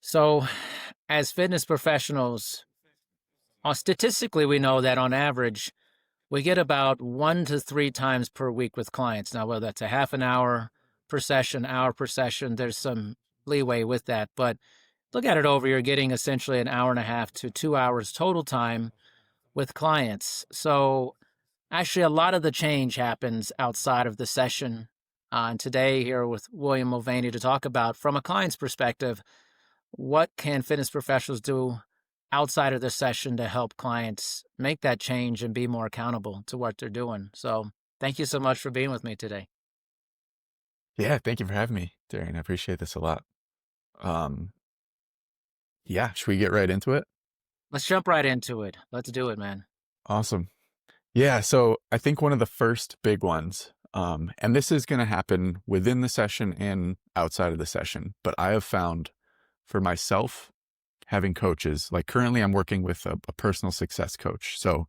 So, as fitness professionals, statistically, we know that on average, we get about 1 to 3 times per week with clients. Now, whether that's a half an hour per session, there's some leeway with that. But look at it over, you're getting essentially an hour and a half to 2 hours total time with clients. So, actually, a lot of the change happens outside of the session. And today, here with William Mulvaney to talk about, from a client's perspective, what can fitness professionals do outside of the session to help clients make that change and be more accountable to what they're doing? So thank you so much for being with me today. Yeah, thank you for having me, Darian. I appreciate this a lot. Um, yeah, should we get right into it? Let's jump right into it. Let's do it, man. Awesome. Yeah, so I think one of the first big ones, and this is going to happen within the session and outside of the session, but I have found for myself having coaches, like currently I'm working with a personal success coach. So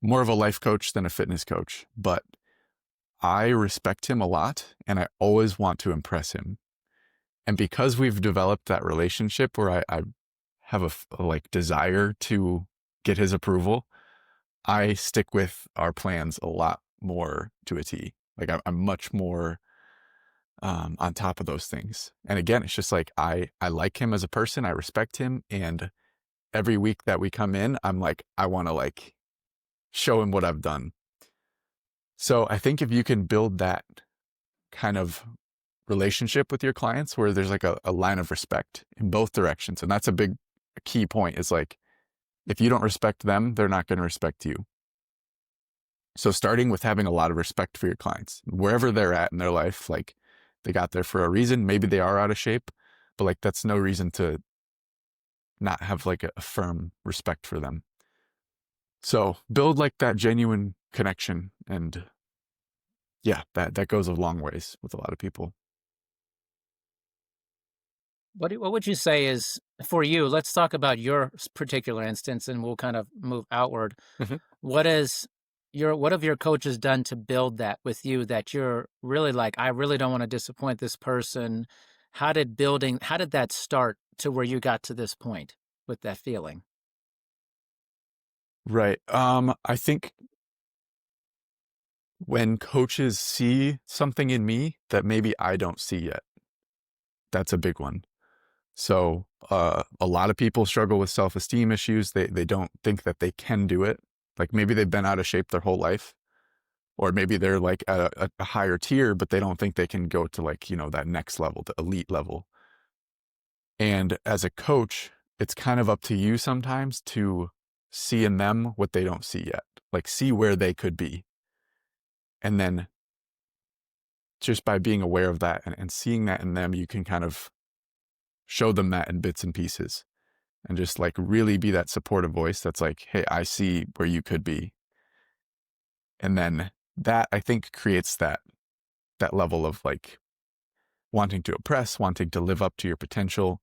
more of a life coach than a fitness coach, but I respect him a lot and I always want to impress him. And because we've developed that relationship where I have a like desire to get his approval, I stick with our plans a lot more to a T. Like I'm much more on top of those things. And again, it's just like I like him as a person. I respect him, and every week that we come in, I'm like I want to like show him what I've done. So I think if you can build that kind of relationship with your clients where there's like a line of respect in both directions, and that's a key point is like if you don't respect them, they're not going to respect you. So starting with having a lot of respect for your clients, wherever they're at in their life, like they got there for a reason. Maybe they are out of shape, but like that's no reason to not have like a firm respect for them. So build like that genuine connection, and yeah, that goes a long ways with a lot of people. What would you say is for you? Let's talk about your particular instance, and we'll kind of move outward. Mhm. What have your coaches done to build that with you that you're really like, I really don't want to disappoint this person? How did that start to where you got to this point with that feeling? Right. I think when coaches see something in me that maybe I don't see yet, that's a big one. So a lot of people struggle with self-esteem issues. They don't think that they can do it. Like maybe they've been out of shape their whole life, or maybe they're like at a higher tier, but they don't think they can go to like, that next level, the elite level. And as a coach, it's kind of up to you sometimes to see in them what they don't see yet, like see where they could be. And then just by being aware of that and seeing that in them, you can kind of show them that in bits and pieces and just like really be that supportive voice that's like, hey, I see where you could be. And then that I think creates that level of like wanting to oppress, wanting to live up to your potential,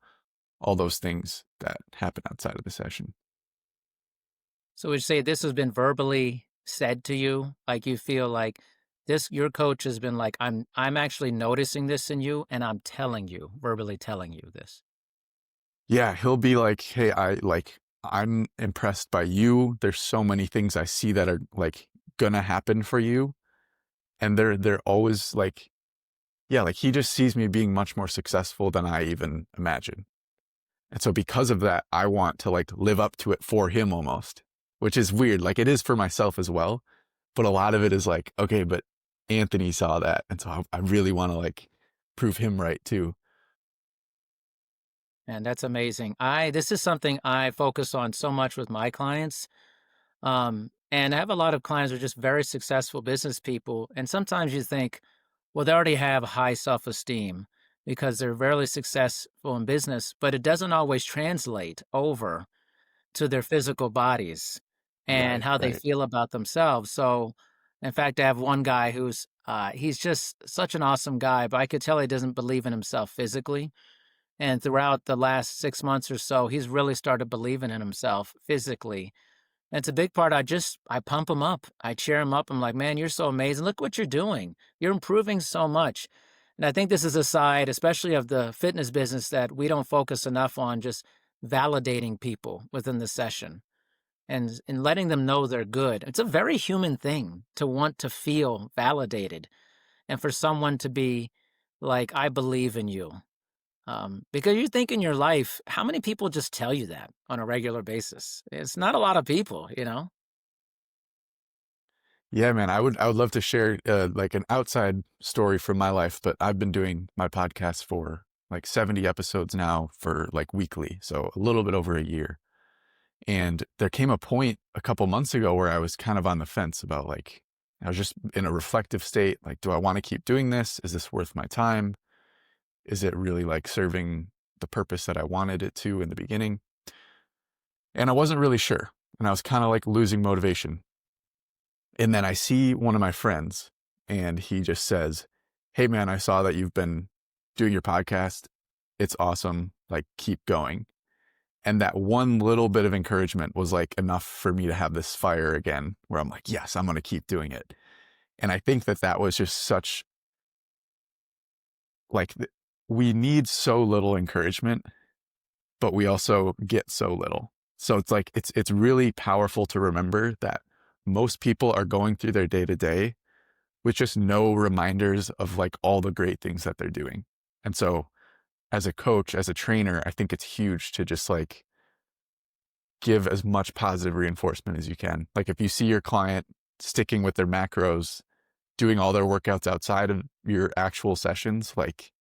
all those things that happen outside of the session. So would you say this has been verbally said to you? Like you feel like this your coach has been like, I'm actually noticing this in you and I'm telling you, verbally telling you this. Yeah, he'll be like, hey, I'm impressed by you. There's so many things I see that are like gonna happen for you. And they're always like, yeah, like he just sees me being much more successful than I even imagine. And so because of that, I want to like live up to it for him almost, which is weird. Like it is for myself as well. But a lot of it is like, okay, but Anthony saw that. And so I really want to like prove him right too. And that's amazing. This is something I focus on so much with my clients. And I have a lot of clients who are just very successful business people. And sometimes you think, well, they already have high self-esteem because they're very successful in business, but it doesn't always translate over to their physical bodies and Right, how they right. feel about themselves. So, in fact, I have one guy who's he's just such an awesome guy, but I could tell he doesn't believe in himself physically. And throughout the last 6 months or so, he's really started believing in himself physically. And it's a big part. I pump him up. I cheer him up. I'm like, man, you're so amazing. Look what you're doing. You're improving so much. And I think this is a side, especially of the fitness business, that we don't focus enough on just validating people within the session and letting them know they're good. It's a very human thing to want to feel validated and for someone to be like, I believe in you. Because you think in your life, how many people just tell you that on a regular basis? It's not a lot of people, you know? Yeah, man, I would love to share like an outside story from my life, but I've been doing my podcast for like 70 episodes now for like weekly, so a little bit over a year. And there came a point a couple months ago where I was kind of on the fence about like, I was just in a reflective state. Like, do I want to keep doing this? Is this worth my time? Is it really like serving the purpose that I wanted it to in the beginning? And I wasn't really sure. And I was kind of like losing motivation. And then I see one of my friends and he just says, "Hey man, I saw that you've been doing your podcast. It's awesome. Like, keep going." And that one little bit of encouragement was like enough for me to have this fire again where I'm like, yes, I'm going to keep doing it. And I think that that was just such like, we need so little encouragement, but we also get so little. So it's like, it's really powerful to remember that most people are going through their day to day with just no reminders of like all the great things that they're doing. And so as a coach, as a trainer, I think it's huge to just like give as much positive reinforcement as you can. Like if you see your client sticking with their macros, doing all their workouts outside of your actual sessions, like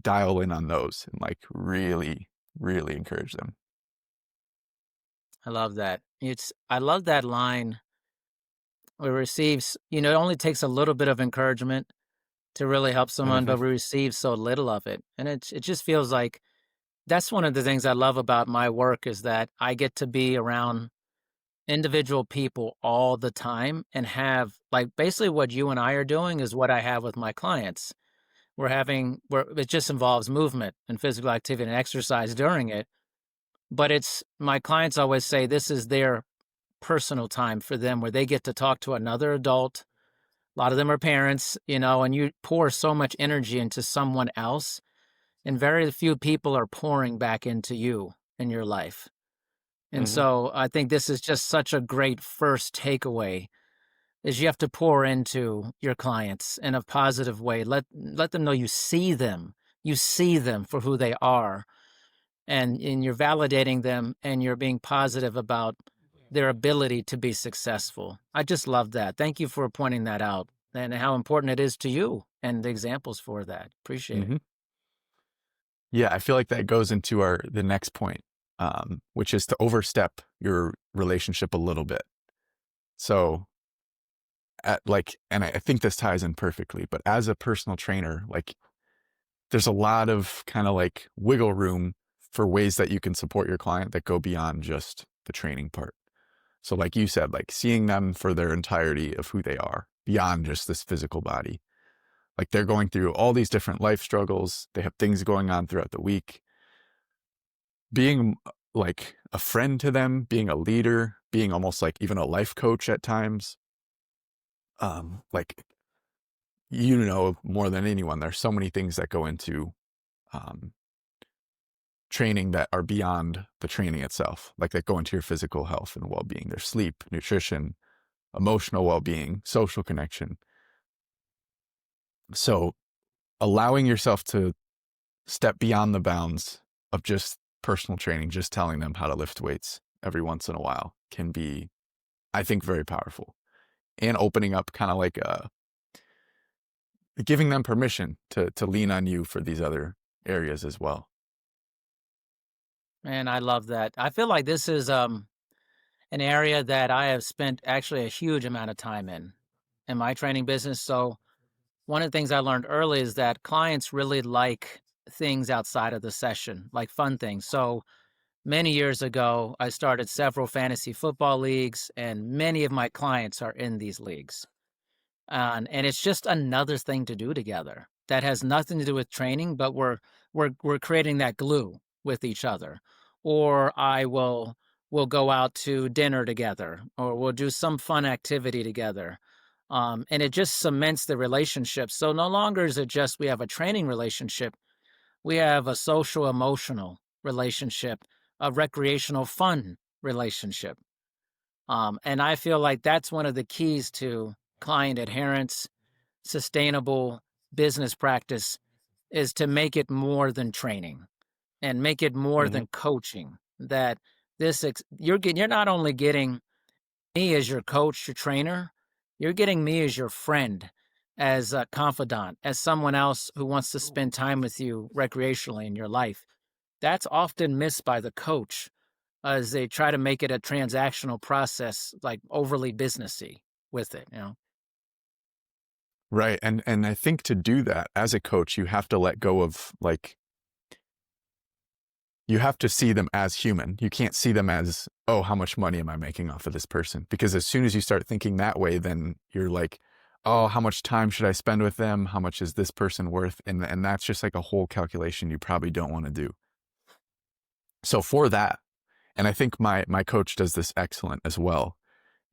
dial in on those and like really, really encourage them. I love that. I love that line we receives, it only takes a little bit of encouragement to really help someone, Mm-hmm. but we receive so little of it. And it just feels like that's one of the things I love about my work is that I get to be around individual people all the time and have like basically what you and I are doing is what I have with my clients. Where it just involves movement and physical activity and exercise during it. But it's my clients always say this is their personal time for them where they get to talk to another adult. A lot of them are parents, and you pour so much energy into someone else, and very few people are pouring back into you in your life. And Mm-hmm. so I think this is just such a great first takeaway is you have to pour into your clients in a positive way. Let them know you see them. You see them for who they are and you're validating them and you're being positive about their ability to be successful. I just love that. Thank you for pointing that out and how important it is to you and the examples for that. Appreciate it. Mm-hmm. Yeah, I feel like that goes into the next point, which is to overstep your relationship a little bit. So and I think this ties in perfectly, but as a personal trainer, like there's a lot of kind of like wiggle room for ways that you can support your client that go beyond just the training part. So like you said, like seeing them for their entirety of who they are beyond just this physical body. Like they're going through all these different life struggles. They have things going on throughout the week. Being like a friend to them, being a leader, being almost like even a life coach at times. Like more than anyone, there's so many things that go into um, training that are beyond the training itself, like that go into your physical health and well-being, their sleep, nutrition, emotional well-being, social connection. So allowing yourself to step beyond the bounds of just personal training, just telling them how to lift weights every once in a while can be, I think, very powerful. And opening up kind of like giving them permission to lean on you for these other areas as well. Man, I love that. I feel like this is an area that I have spent actually a huge amount of time in my training business. So one of the things I learned early is that clients really like things outside of the session, like fun things. So many years ago, I started several fantasy football leagues, and many of my clients are in these leagues. And it's just another thing to do together that has nothing to do with training, but we're creating that glue with each other. Or we'll go out to dinner together, or we'll do some fun activity together. And it just cements the relationship. So no longer is it just we have a training relationship, we have a social emotional relationship, a recreational fun relationship. And I feel like that's one of the keys to client adherence, sustainable business practice, is to make it more than training and make it more Hmm. than coaching. That you're not only getting me as your coach, your trainer, you're getting me as your friend, as a confidant, as someone else who wants to spend time with you recreationally in your life. That's often missed by the coach as they try to make it a transactional process, like overly businessy with it, you know? Right. And I think to do that as a coach, you have to let go of like, you have to see them as human. You can't see them as, oh, how much money am I making off of this person? Because as soon as you start thinking that way, then you're like, oh, how much time should I spend with them? How much is this person worth? And that's just like a whole calculation you probably don't want to do. So for that, and I think my coach does this excellent as well,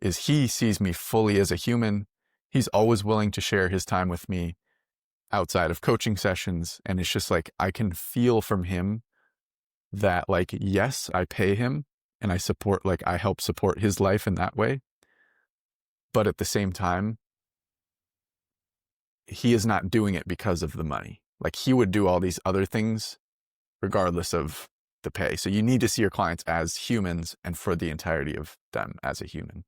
is he sees me fully as a human. He's always willing to share his time with me outside of coaching sessions. And it's just like, I can feel from him that like, yes, I pay him and I support, like I help support his life in that way. But at the same time, he is not doing it because of the money. Like he would do all these other things regardless of the pay. So you need to see your clients as humans and for the entirety of them as a human.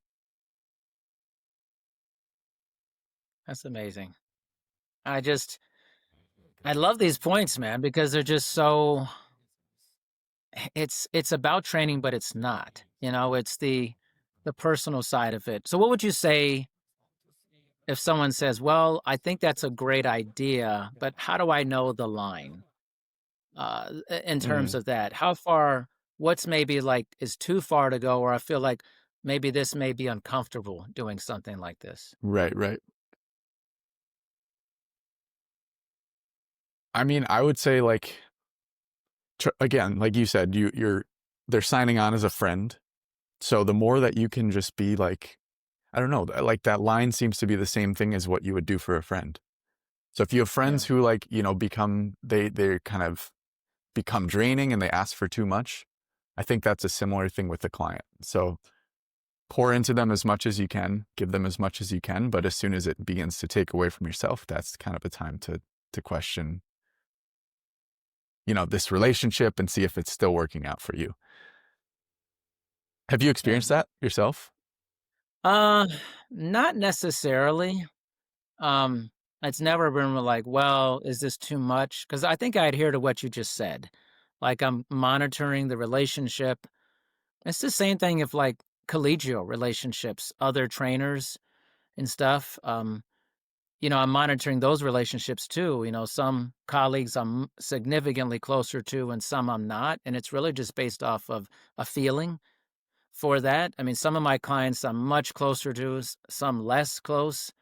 That's amazing. I just, I love these points, man, because they're just so, it's about training, but it's not, it's the personal side of it. So what would you say if someone says, well, I think that's a great idea, but how do I know the line? In terms Mm, of that, how far, what's maybe like is too far to go, or I feel like maybe this may be uncomfortable doing something like this. right, right. I mean, I would say like, again, like you said, they're signing on as a friend. So the more that you can just be like, I don't know, like that line seems to be the same thing as what you would do for a friend. So if you have Yeah. friends who like, become, they kind of become draining and they ask for too much, I think that's a similar thing with the client. So pour into them as much as you can, give them as much as you can, but as soon as it begins to take away from yourself, that's kind of a time to question, this relationship and see if it's still working out for you. Have you Yeah. experienced that yourself? Uh, Not necessarily. Um, it's never been like, well, is this too much? Because I think I adhere to what you just said. Like I'm monitoring the relationship. It's the same thing if like collegial relationships, other trainers and stuff. I'm monitoring those relationships too. Some colleagues I'm significantly closer to and some I'm not. And it's really just based off of a feeling for that. I mean, some of my clients I'm much closer to, some less close.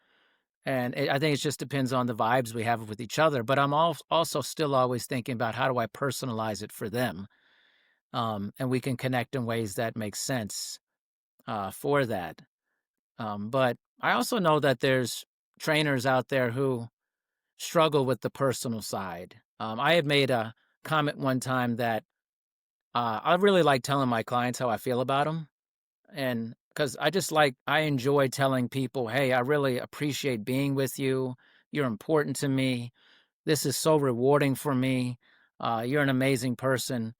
And I think it just depends on the vibes we have with each other. But I'm also still always thinking about how do I personalize it for them? And we can connect in ways that make sense for that. But I also know that there's trainers out there who struggle with the personal side. I had made a comment one time that I really like telling my clients how I feel about them. And because I enjoy telling people, hey, I really appreciate being with you. You're important to me. This is so rewarding for me. You're an amazing person.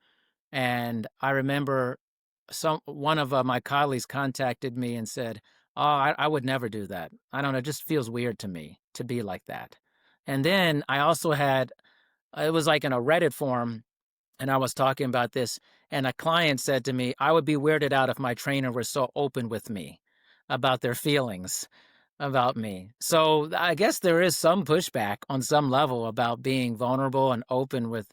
And I remember one of my colleagues contacted me and said, "Oh, I would never do that. I don't know. It just feels weird to me to be like that." And then I also had it was like in a Reddit forum, and I was talking about this, and a client said to me, "I would be weirded out if my trainer were so open with me about their feelings about me." So I guess there is some pushback on some level about being vulnerable and open with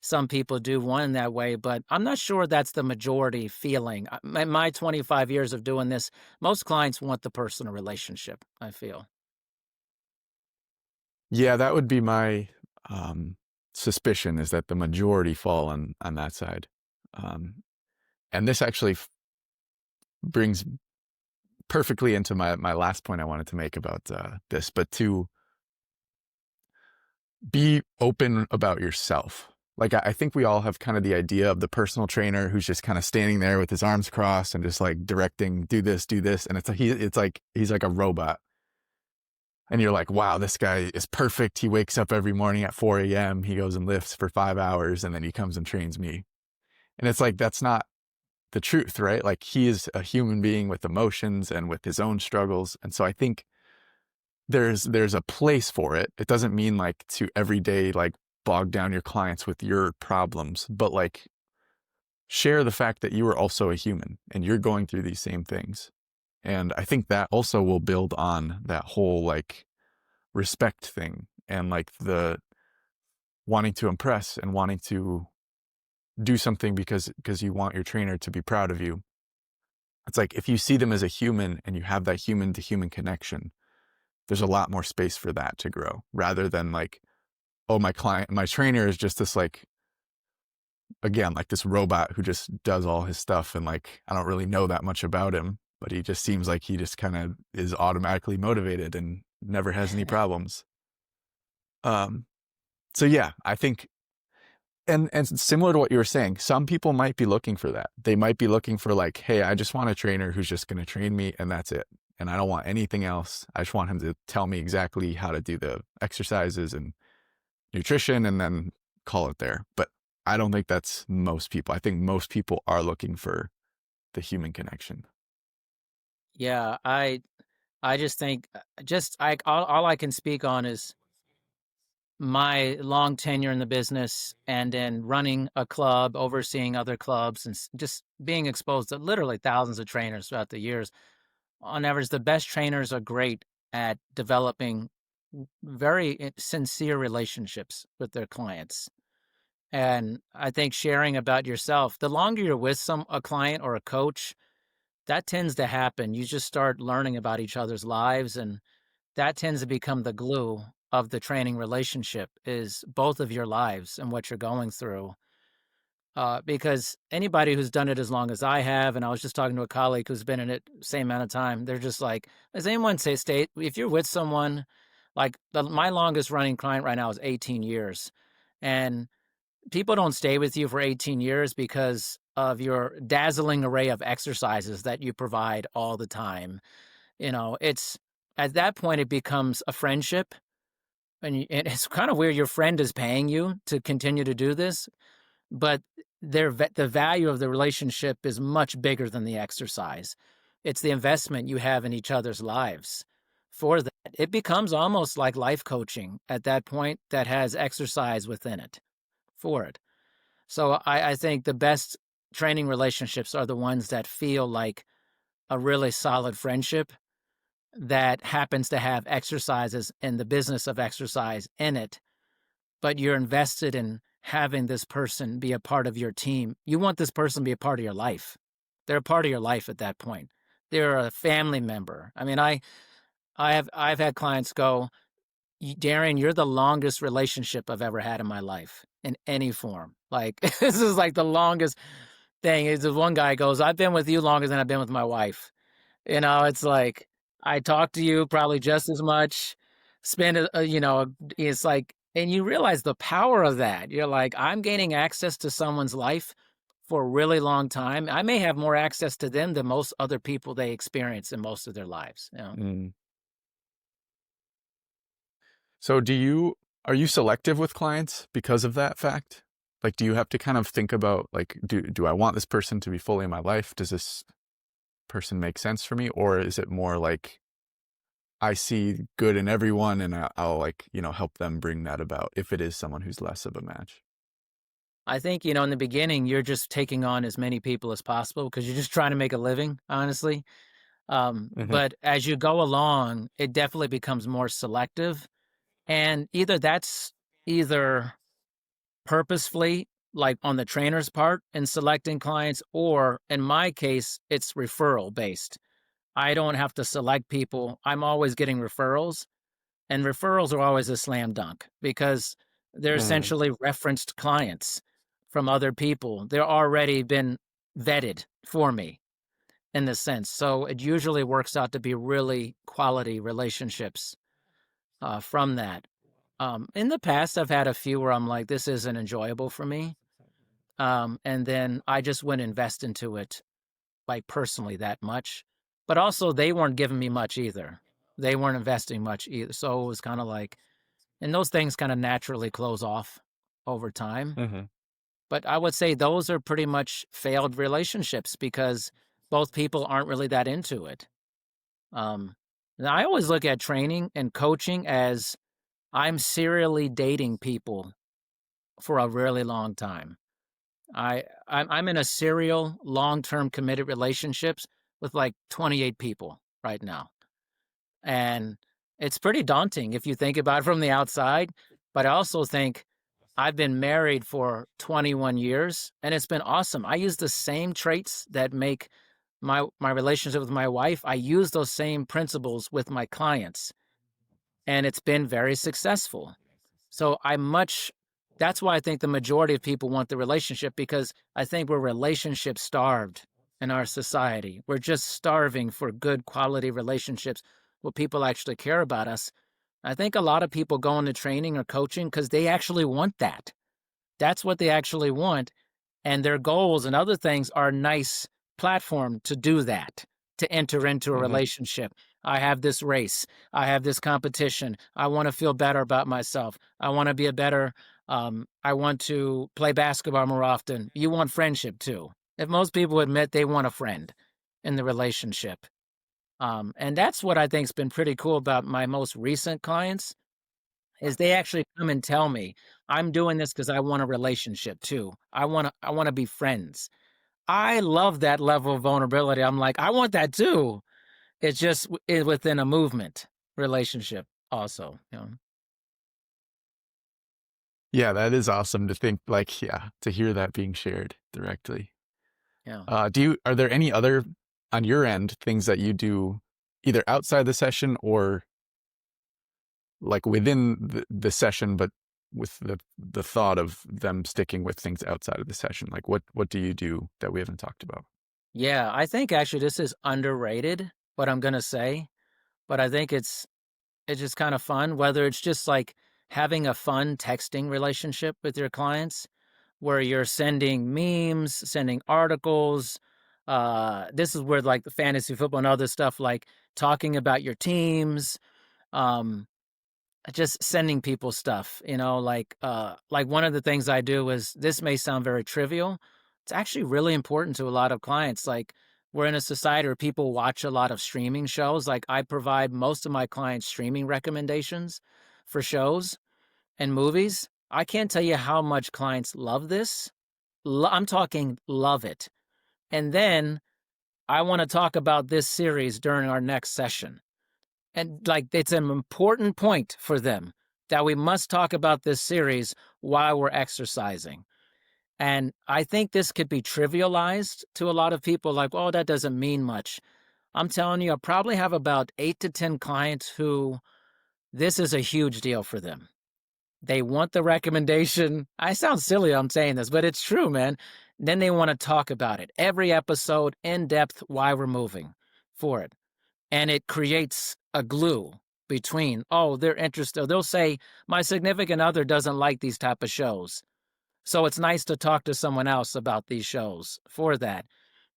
some people do one that way, but I'm not sure that's the majority feeling. In my 25 years of doing this, most clients want the personal relationship, I feel. Yeah, that would be my um, suspicion, is that the majority fall on that side. Um, and this actually brings perfectly into my last point I wanted to make about this, but to be open about yourself. Like I think we all have kind of the idea of the personal trainer who's just kind of standing there with his arms crossed and just like directing, do this, and it's like he's like a robot. And you're like, wow, this guy is perfect. He wakes up every morning at 4 a.m. He goes and lifts for 5 hours, and then he comes and trains me. And it's like, that's not the truth, right? Like he is a human being with emotions and with his own struggles. And so I think there's a place for it. It doesn't mean like to every day, like bog down your clients with your problems, but like share the fact that you are also a human and you're going through these same things. And I think that also will build on that whole like respect thing and like the wanting to impress and wanting to do something because you want your trainer to be proud of you. It's like if you see them as a human and you have that human to human connection, there's a lot more space for that to grow rather than like, oh, my trainer is just this like, again, like this robot who just does all his stuff. And like, I don't really know that much about him, but he just seems like he just kind of is automatically motivated and never has any problems. So yeah, I think, and similar to what you were saying, some people might be looking for that. They might be looking for like, hey, I just want a trainer who's just going to train me and that's it. And I don't want anything else. I just want him to tell me exactly how to do the exercises and nutrition and then call it there. But I don't think that's most people. I think most people are looking for the human connection. Yeah, I just think all I can speak on is my long tenure in the business and then running a club, overseeing other clubs, and just being exposed to literally thousands of trainers throughout the years. On average, the best trainers are great at developing very sincere relationships with their clients. And I think sharing about yourself, the longer you're with a client or a coach, that tends to happen. You just start learning about each other's lives, and that tends to become the glue of the training relationship is both of your lives and what you're going through. Because anybody who's done it as long as I have, and I was just talking to a colleague who's been in it same amount of time, they're just like, does anyone say state if you're with someone like my longest running client right now is 18 years, and people don't stay with you for 18 years because of your dazzling array of exercises that you provide all the time. It's at that point it becomes a friendship, and it's kind of weird. Your friend is paying you to continue to do this, but the value of the relationship is much bigger than the exercise. It's the investment you have in each other's lives. For that, it becomes almost like life coaching at that point that has exercise within it for it. So I think the best training relationships are the ones that feel like a really solid friendship that happens to have exercises and the business of exercise in it, but you're invested in having this person be a part of your team. You want this person to be a part of your life. They're a part of your life at that point. They're a family member. I mean, I've had clients go, Darian, you're the longest relationship I've ever had in my life in any form. Like this is like the longest thing. Is one guy goes, I've been with you longer than I've been with my wife. It's like I talk to you probably just as much. It's like, and you realize the power of that. You're like, I'm gaining access to someone's life for a really long time. I may have more access to them than most other people they experience in most of their lives. Mm. So are you selective with clients because of that fact? Like, do you have to kind of think about like, do I want this person to be fully in my life? Does this person make sense for me? Or is it more like I see good in everyone and I'll like, help them bring that about if it is someone who's less of a match? I think, in the beginning, you're just taking on as many people as possible because you're just trying to make a living, honestly. Hmm. But as you go along, it definitely becomes more selective. And either purposefully, like on the trainer's part in selecting clients, or in my case, it's referral based. I don't have to select people. I'm always getting referrals, and referrals are always a slam dunk because they're Mm. essentially referenced clients from other people. They're already been vetted for me. in this sense. So it usually works out to be really quality relationships from that. In the past, I've had a few where I'm like, this isn't enjoyable for me. And then I just wouldn't invest into it, like personally, that much. But also, they weren't giving me much either. They weren't investing much either. So it was kind of like, and those things kind of naturally close off over time. Mm-hmm. But I would say those are pretty much failed relationships because both people aren't really that into it. And I always look at training and coaching as I'm serially dating people for a really long time. I'm in a serial long-term committed relationships with like 28 people right now. And it's pretty daunting if you think about it from the outside, but I also think I've been married for 21 years and it's been awesome. I use the same traits that make my relationship with my wife. I use those same principles with my clients and it's been very successful. So that's why I think the majority of people want the relationship because I think we're relationship starved in our society. We're just starving for good quality relationships where people actually care about us. I think a lot of people go into training or coaching because they actually want that. That's what they actually want. And their goals and other things are a nice platform to do that, to enter into a Mm-hmm. relationship. I have this race. I have this competition. I want to feel better about myself. I want to be a better, I want to play basketball more often. You want friendship too. If most people admit they want a friend in the relationship. And that's what I think's been pretty cool about my most recent clients is they actually come and tell me, "I'm doing this because I want a relationship too. I wanna be friends." I love that level of vulnerability. I'm like, "I want that too." It's just within a movement relationship also, you know? Yeah, that is awesome to think like, yeah, to hear that being shared directly. Yeah. Are there any other on your end things that you do either outside the session or like within the session, but with the thought of them sticking with things outside of the session? Like what do you do that we haven't talked about? Yeah, I think actually this is underrated, what I'm gonna say, but I think it's just kind of fun, whether it's just like having a fun texting relationship with your clients where you're sending memes, sending articles. This is where like the fantasy football and other stuff, like talking about your teams, um, just sending people stuff, like one of the things I do is this may sound very trivial. It's actually really important to a lot of clients. Like we're in a society where people watch a lot of streaming shows. Like I provide most of my clients streaming recommendations for shows and movies. I can't tell you how much clients love this. I'm talking love it. And then I want to talk about this series during our next session. And like it's an important point for them that we must talk about this series while we're exercising. And I think this could be trivialized to a lot of people like, oh, that doesn't mean much. I'm telling you, I probably have about 8 to 10 clients who this is a huge deal for them. They want the recommendation. I sound silly I'm saying this, but it's true, man. Then they want to talk about it. Every episode in depth why we're moving for it. And it creates a glue between, oh, they're interested. They'll say, my significant other doesn't like these type of shows. So it's nice to talk to someone else about these shows for that.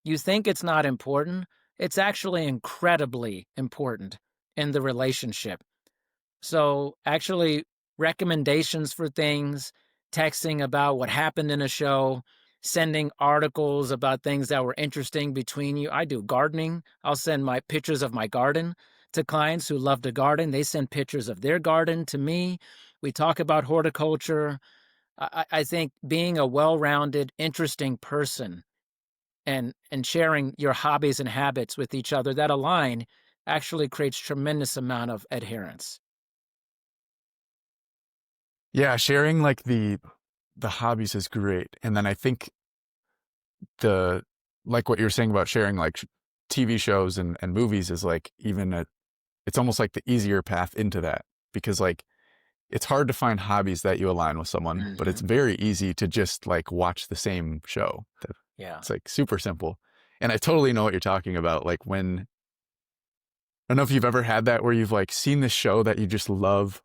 You think it's not important. It's actually incredibly important in the relationship. So actually, recommendations for things, texting about what happened in a show, sending articles about things that were interesting between you. I do gardening. I'll send my pictures of my garden to clients who love to garden. They send pictures of their garden to me. We talk about horticulture. I think being a well-rounded, interesting person and sharing your hobbies and habits with each other that align actually creates tremendous amount of adherence. Yeah, sharing like the hobbies is great. And then I think the like what you're saying about sharing like TV shows and movies is like it's almost like the easier path into that because like it's hard to find hobbies that you align with someone, but it's Mhm. very easy to just like watch the same show. Yeah. It's like super simple. And I totally know what you're talking about. Like when, I don't know if you've ever had that where you've like seen this show that you just love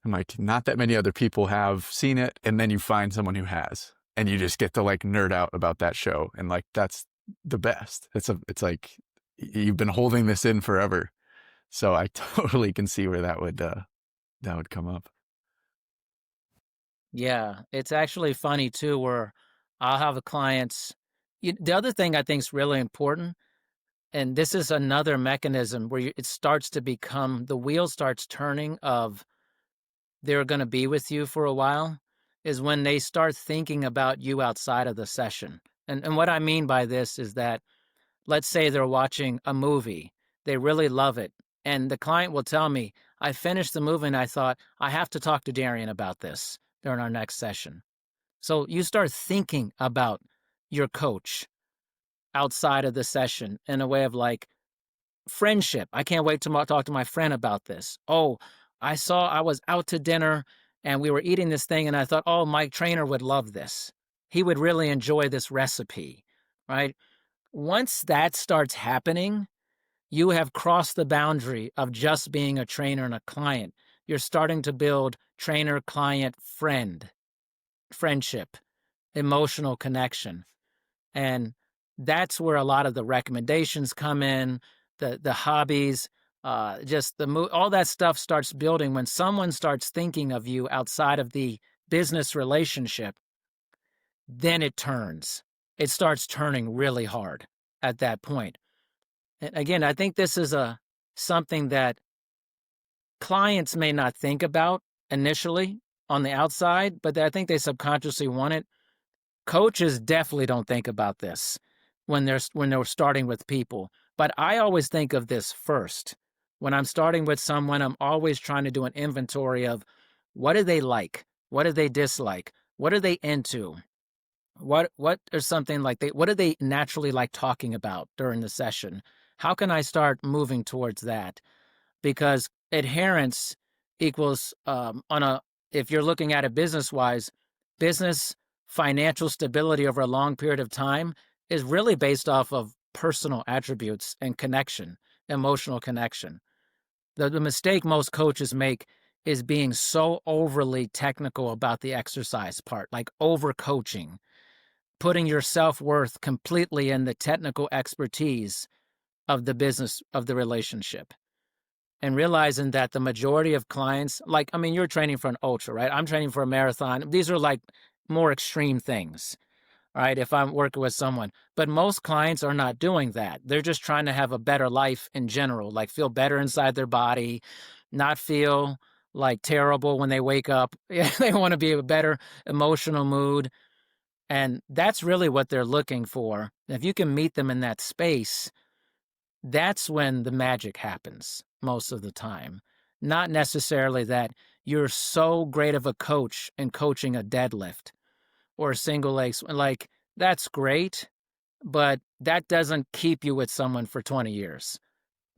and like not that many other people have seen it. And then you find someone who has, and you just get to like nerd out about that show. And like, that's the best. It's like you've been holding this in forever. So I totally can see where that would come up. Yeah, it's actually funny too, where I'll have a clients. The other thing I think is really important, and this is another mechanism where it starts to become the wheel starts turning of they're going to be with you for a while, is when they start thinking about you outside of the session. And what I mean by this is that let's say they're watching a movie, they really love it, and the client will tell me, I finished the movie and I thought, I have to talk to Darian about this during our next session. So you start thinking about your coach outside of the session in a way of like friendship. I can't wait to talk to my friend about this. Oh, I was out to dinner and we were eating this thing and I thought, oh, my trainer would love this. He would really enjoy this recipe, right? Once that starts happening, you have crossed the boundary of just being a trainer and a client. You're starting to build trainer, client, friendship, emotional connection. And that's where a lot of the recommendations come in, the hobbies, just all that stuff starts building when someone starts thinking of you outside of the business relationship. Then it turns. It starts turning really hard at that point. And again, I think this is something that clients may not think about initially on the outside, but I think they subconsciously want it. Coaches definitely don't think about this when they're starting with people. But I always think of this first. When I'm starting with someone, I'm always trying to do an inventory of what do they like? What do they dislike? What are they into? What is something like what do they naturally like talking about during the session? How can I start moving towards that? Because adherence equals if you're looking at it business wise, business financial stability over a long period of time is really based off of personal attributes and connection, emotional connection. The mistake most coaches make is being so overly technical about the exercise part, like over coaching, putting your self-worth completely in the technical expertise of the business of the relationship, and realizing that the majority of clients, like, I mean, you're training for an ultra, right? I'm training for a marathon. These are like more extreme things, right? If I'm working with someone, but most clients are not doing that. They're just trying to have a better life in general, like feel better inside their body, not feel like terrible when they wake up. They want to be a better emotional mood. And that's really what they're looking for. If you can meet them in that space, that's when the magic happens most of the time. Not necessarily that you're so great of a coach in coaching a deadlift or a single leg. Like, that's great, but that doesn't keep you with someone for 20 years.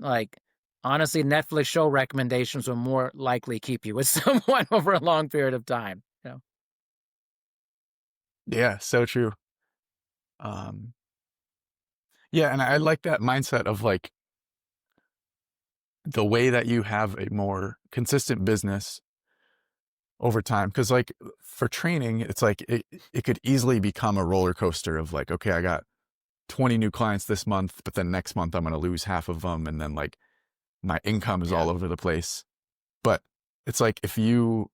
Like, honestly, Netflix show recommendations will more likely keep you with someone over a long period of time. Yeah, so true. Um, yeah, and I like that mindset of like the way that you have a more consistent business over time. Cause like for training, it's like it could easily become a roller coaster of like, okay, I got 20 new clients this month, but then next month I'm going to lose half of them. And then like my income is Yeah. all over the place. But it's like if you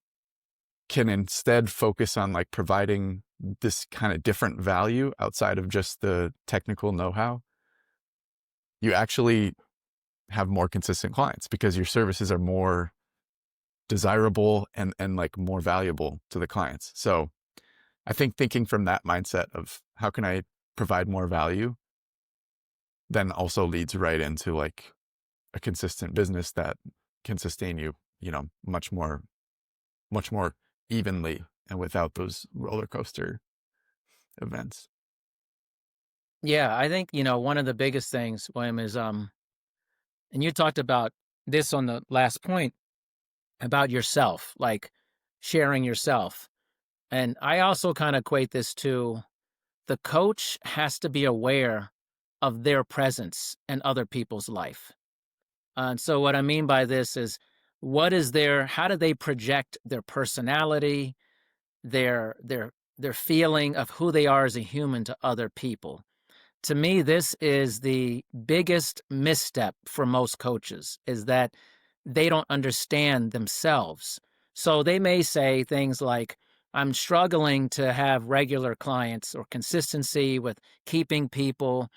can instead focus on like providing this kind of different value outside of just the technical know-how, you actually have more consistent clients because your services are more desirable and like more valuable to the clients. So I think thinking from that mindset of how can I provide more value then also leads right into like a consistent business that can sustain you, you know, much more evenly and without those roller coaster events. Yeah, I think, one of the biggest things, William, is and you talked about this on the last point about yourself, like sharing yourself. And I also kind of equate this to the coach has to be aware of their presence in other people's life. And so what I mean by this is how do they project their personality, their feeling of who they are as a human to other people? To me, this is the biggest misstep for most coaches, is that they don't understand themselves. So they may say things like, I'm struggling to have regular clients or consistency with keeping people.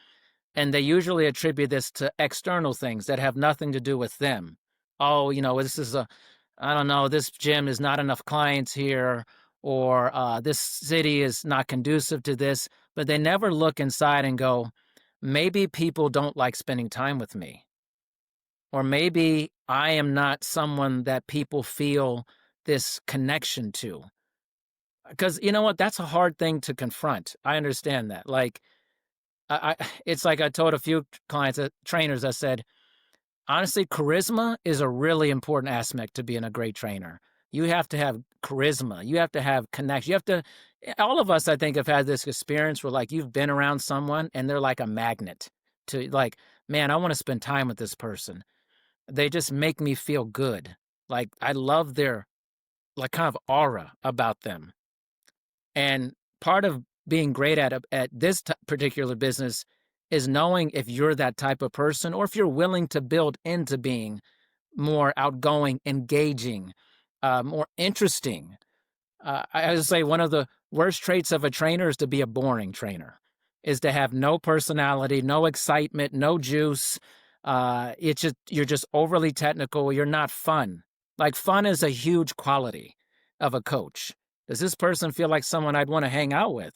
And they usually attribute this to external things that have nothing to do with them. Oh, I don't know, this gym is not enough clients here, or this city is not conducive to this. But they never look inside and go, maybe people don't like spending time with me. Or maybe I am not someone that people feel this connection to. Because you know what? That's a hard thing to confront. I understand that. Like, it's like I told a few clients, trainers, I said, honestly, charisma is a really important aspect to being a great trainer. You have to have charisma. You have to have connection. All of us, I think, have had this experience where, like, you've been around someone and they're like a magnet to, like, man, I want to spend time with this person. They just make me feel good. Like, I love their, like, kind of aura about them. And part of being great at this particular business is knowing if you're that type of person, or if you're willing to build into being more outgoing, engaging, more interesting. I would say one of the worst traits of a trainer is to be a boring trainer, is to have no personality, no excitement, no juice. You're just overly technical. You're not fun. Like, fun is a huge quality of a coach. Does this person feel like someone I'd want to hang out with?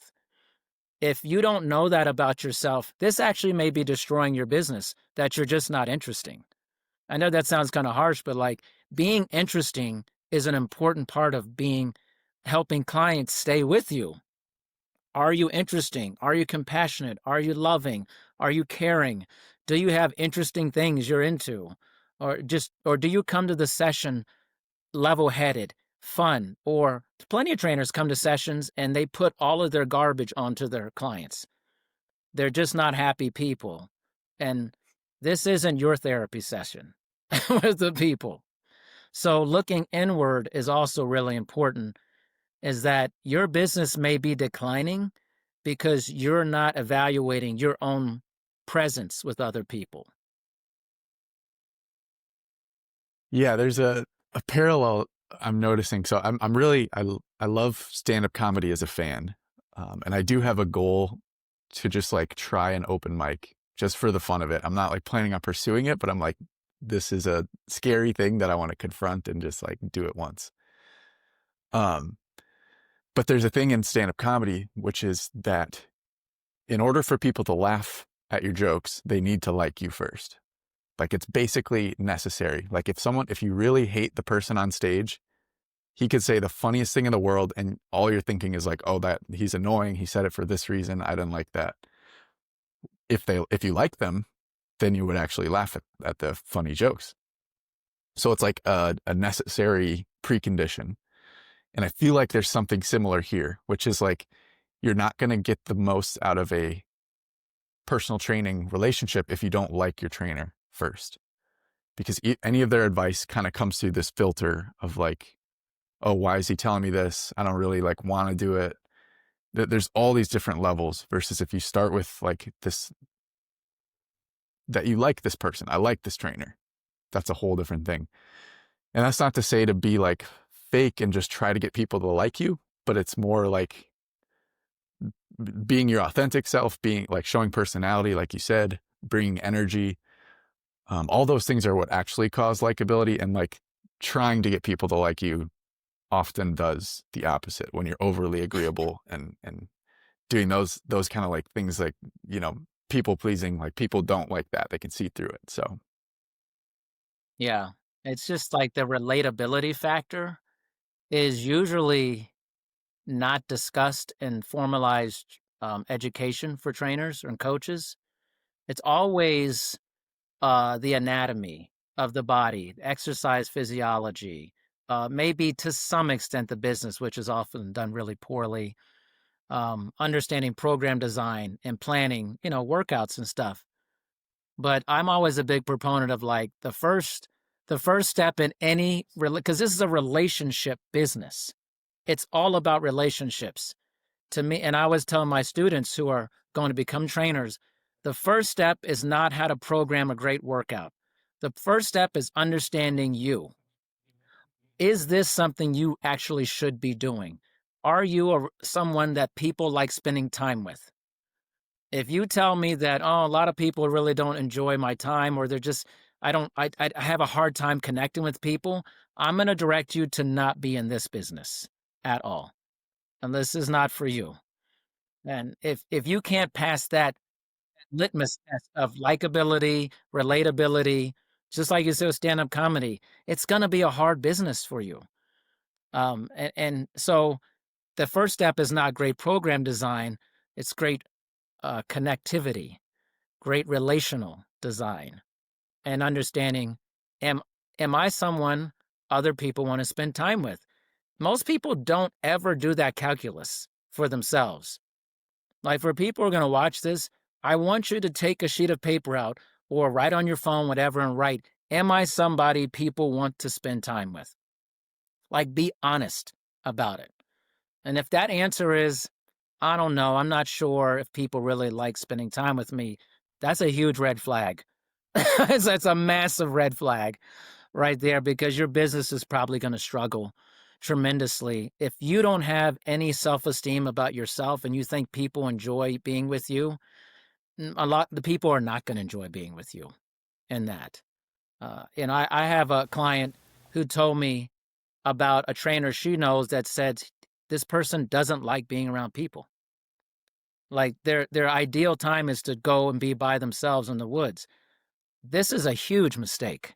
If you don't know that about yourself, this actually may be destroying your business, that you're just not interesting. I know that sounds kind of harsh, but like, being interesting is an important part of helping clients stay with you. Are you interesting? Are you compassionate? Are you loving? Are you caring? Do you have interesting things you're into? Or do you come to the session level-headed, fun? Or plenty of trainers come to sessions and they put all of their garbage onto their clients. They're just not happy people. And this isn't your therapy session with the people. So looking inward is also really important, is that your business may be declining because you're not evaluating your own presence with other people. Yeah, there's a parallel I'm noticing. So I'm really I love stand-up comedy as a fan, and I do have a goal to just like try an open mic just for the fun of it. I'm not like planning on pursuing it, but I'm like, this is a scary thing that I want to confront and just like do it once. Um, but there's a thing in stand-up comedy, which is that in order for people to laugh at your jokes, they need to like you first. Like, it's basically necessary. Like, if you really hate the person on stage, he could say the funniest thing in the world, and all you're thinking is like, oh, that he's annoying. He said it for this reason. I didn't like that. If you like them, then you would actually laugh at the funny jokes. So it's like a necessary precondition. And I feel like there's something similar here, which is like, you're not going to get the most out of a personal training relationship if you don't like your trainer first, because any of their advice kind of comes through this filter of like, oh, why is he telling me this? I don't really like want to do it. There's all these different levels, versus if you start with like this, that you like this person, I like this trainer, that's a whole different thing. And that's not to say to be like fake and just try to get people to like you, but it's more like being your authentic self, being like showing personality, like you said, bringing energy. All those things are what actually cause likability, and like trying to get people to like you often does the opposite when you're overly agreeable and doing those kind of like things, like, you know, people pleasing. Like, people don't like that. They can see through it. So Yeah. It's just like the relatability factor is usually not discussed in formalized education for trainers and coaches. It's always the anatomy of the body, exercise physiology, maybe to some extent the business, which is often done really poorly. understanding program design and planning, workouts and stuff. But I'm always a big proponent of like the first step in any, because this is a relationship business. It's all about relationships to me. And I always tell my students who are going to become trainers, the first step is not how to program a great workout. The first step is understanding you. Is this something you actually should be doing? Are you someone that people like spending time with? If you tell me that, oh, a lot of people really don't enjoy my time, or they're just, I have a hard time connecting with people, I'm going to direct you to not be in this business at all. And this is not for you. And if you can't pass that litmus test of likability, relatability, just like you said with stand-up comedy, it's going to be a hard business for you. And so the first step is not great program design. It's great connectivity, great relational design, and understanding, am am I someone other people want to spend time with? Most people don't ever do that calculus for themselves. Like, for people who are going to watch this, I want you to take a sheet of paper out or write on your phone, whatever, and write, am I somebody people want to spend time with? Like, be honest about it. And if that answer is, I don't know, I'm not sure if people really like spending time with me, that's a huge red flag. That's a massive red flag right there, because your business is probably going to struggle tremendously. If you don't have any self-esteem about yourself and you think people enjoy being with you, the people are not going to enjoy being with you in that. I have a client who told me about a trainer she knows that said this person doesn't like being around people. Like, their ideal time is to go and be by themselves in the woods. This is a huge mistake,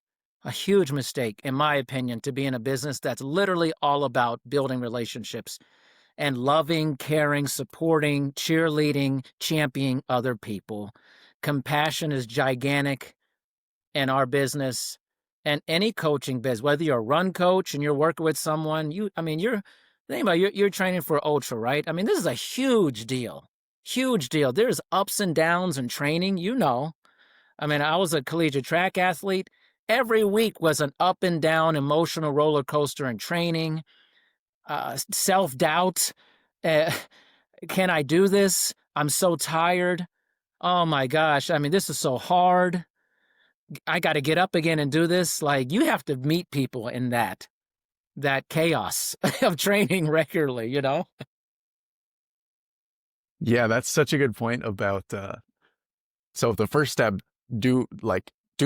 in my opinion, to be in a business that's literally all about building relationships and loving, caring, supporting, cheerleading, championing other people. Compassion is gigantic in our business and any coaching biz, whether you're a run coach and you're working with someone, think about it, you're training for ultra, right? I mean, this is a huge deal. Huge deal. There's ups and downs in training, I mean, I was a collegiate track athlete. Every week was an up and down emotional roller coaster in training, self-doubt. Uh, can I do this? I'm so tired. Oh my gosh. I mean, this is so hard. I got to get up again and do this. Like, you have to meet people in that chaos of training regularly. Yeah, that's such a good point about so the first step, do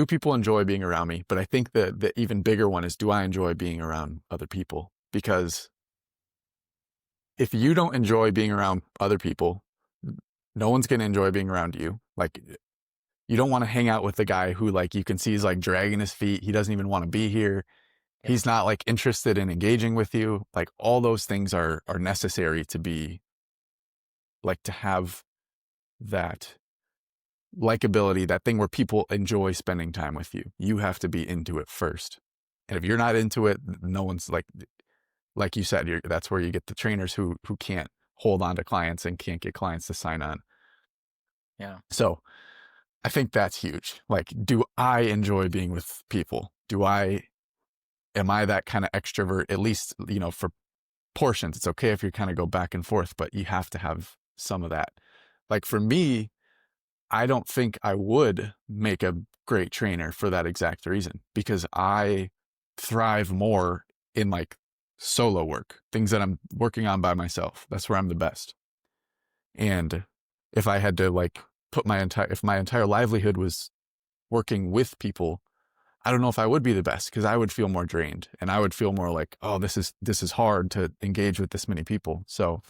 people enjoy being around me? But I think the even bigger one is, do I enjoy being around other people? Because if you don't enjoy being around other people, no one's going to enjoy being around you. Like, you don't want to hang out with the guy who, like, you can see is like dragging his feet. He doesn't even want to be here. Yeah. He's not like interested in engaging with you. Like, all those things are necessary to be, like, to have that likability, that thing where people enjoy spending time with you. You have to be into it first. And if you're not into it, no one's like you said, that's where you get the trainers who can't hold on to clients and can't get clients to sign on. Yeah. So I think that's huge. Like, do I enjoy being with people? Am I that kind of extrovert? At least, for portions, it's okay if you kind of go back and forth, but you have to have some of that. Like, for me, I don't think I would make a great trainer for that exact reason, because I thrive more in like solo work, things that I'm working on by myself. That's where I'm the best. And if I had to like if my entire livelihood was working with people, I don't know if I would be the best, because I would feel more drained and I would feel more like, oh, this is hard to engage with this many people. So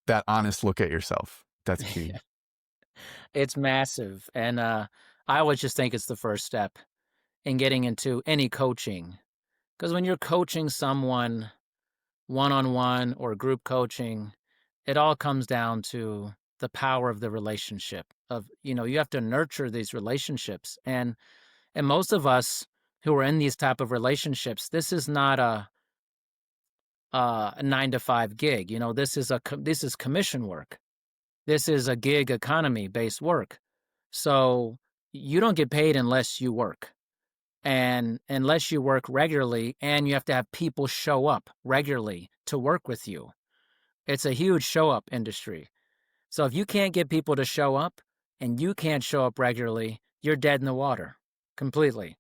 that honest look at yourself, that's key. It's massive. And I always just think it's the first step in getting into any coaching. Because when you're coaching someone one-on-one or group coaching, it all comes down to the power of the relationship. You have to nurture these relationships. And most of us who are in these type of relationships, this is not a 9 to 5 gig. You know, this is commission work. This is a gig economy based work. So you don't get paid unless you work. And unless you work regularly, and you have to have people show up regularly to work with you. It's a huge show up industry. So if you can't get people to show up and you can't show up regularly, you're dead in the water completely.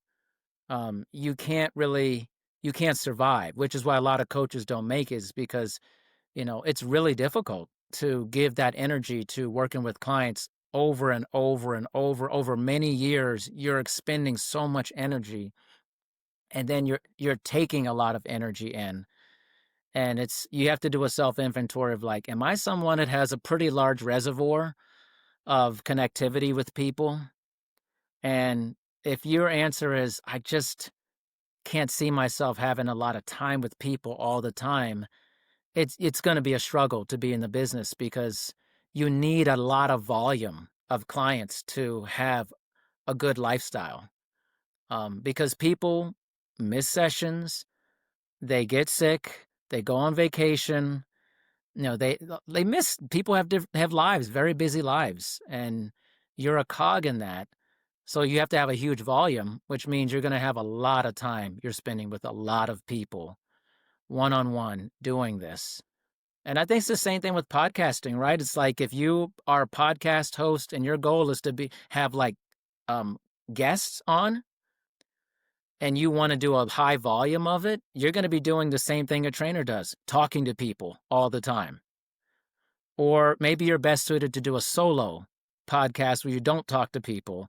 You can't really, you can't survive, which is why a lot of coaches don't make it, is because, you know, it's really difficult to give that energy to working with clients over and over and over many years. You're expending so much energy, and then you're taking a lot of energy in. And it's, you have to do a self inventory of like, am I someone that has a pretty large reservoir of connectivity with people? And if your answer is, I just can't see myself having a lot of time with people all the time, it's going to be a struggle to be in the business, because you need a lot of volume of clients to have a good lifestyle. Because people miss sessions, they get sick, they go on vacation. You know, they miss, people have lives, very busy lives, and you're a cog in that. So you have to have a huge volume, which means you're going to have a lot of time you're spending with a lot of people, one on one, doing this. And I think it's the same thing with podcasting, right? It's like if you are a podcast host and your goal is to have like um, guests on, and you want to do a high volume of it, you're going to be doing the same thing a trainer does, talking to people all the time. Or maybe you're best suited to do a solo podcast where you don't talk to people,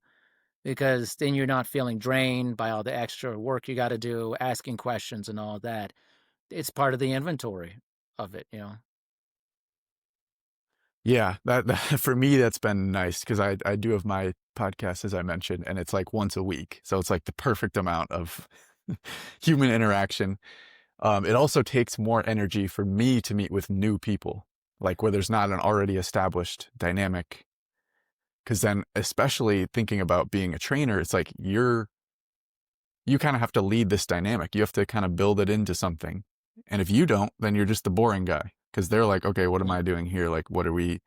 because then you're not feeling drained by all the extra work you got to do, asking questions and all that. It's part of the inventory of it, you know? Yeah, that for me that's been nice, because I do have my podcast, as I mentioned, and it's like once a week, so it's like the perfect amount of human interaction. It also takes more energy for me to meet with new people, like where there's not an already established dynamic. Because then, especially thinking about being a trainer, it's like you kind of have to lead this dynamic. You have to kind of build it into something. And if you don't, then you're just the boring guy, because they're like, okay, what am I doing here? Like, what are we,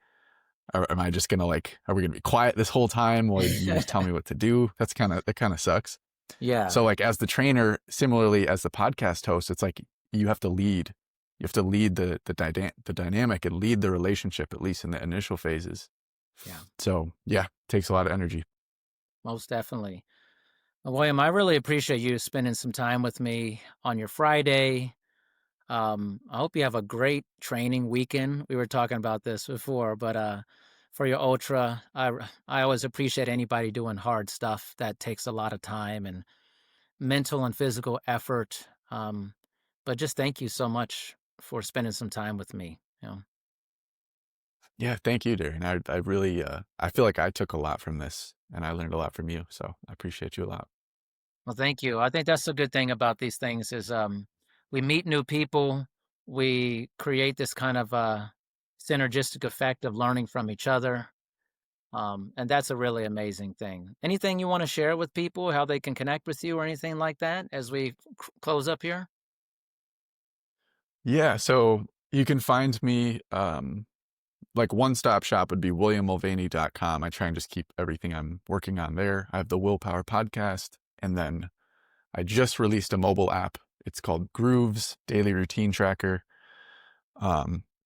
am I just going to like, are we going to be quiet this whole time while you just tell me what to do? That kind of sucks. Yeah. So like as the trainer, similarly as the podcast host, it's like you have to lead. You have to lead the dynamic and lead the relationship, at least in the initial phases. Yeah. So yeah, takes a lot of energy. Most definitely. Well, William, I really appreciate you spending some time with me on your Friday. I hope you have a great training weekend. We were talking about this before, but for your ultra, I always appreciate anybody doing hard stuff that takes a lot of time and mental and physical effort. But just thank you so much for spending some time with me. You know? Yeah, thank you, Darian. I really, I feel like I took a lot from this, and I learned a lot from you. So I appreciate you a lot. Well, thank you. I think that's the good thing about these things is we meet new people, we create this kind of synergistic effect of learning from each other. And that's a really amazing thing. Anything you want to share with people, how they can connect with you or anything like that as we close up here? Yeah, so you can find me, like one-stop shop would be williammulvaney.com. I try and just keep everything I'm working on there. I have the Willpower podcast, and then I just released a mobile app. It's called Grooves Daily Routine Tracker.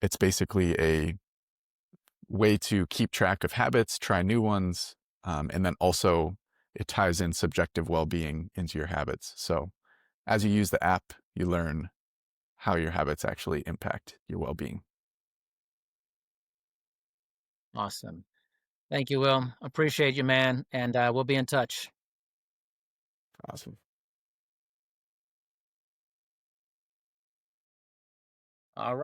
It's basically a way to keep track of habits, try new ones, and then also it ties in subjective well-being into your habits. So as you use the app, you learn how your habits actually impact your well-being. Awesome. Thank you, Will. Appreciate you, man. And we'll be in touch. Awesome. All right.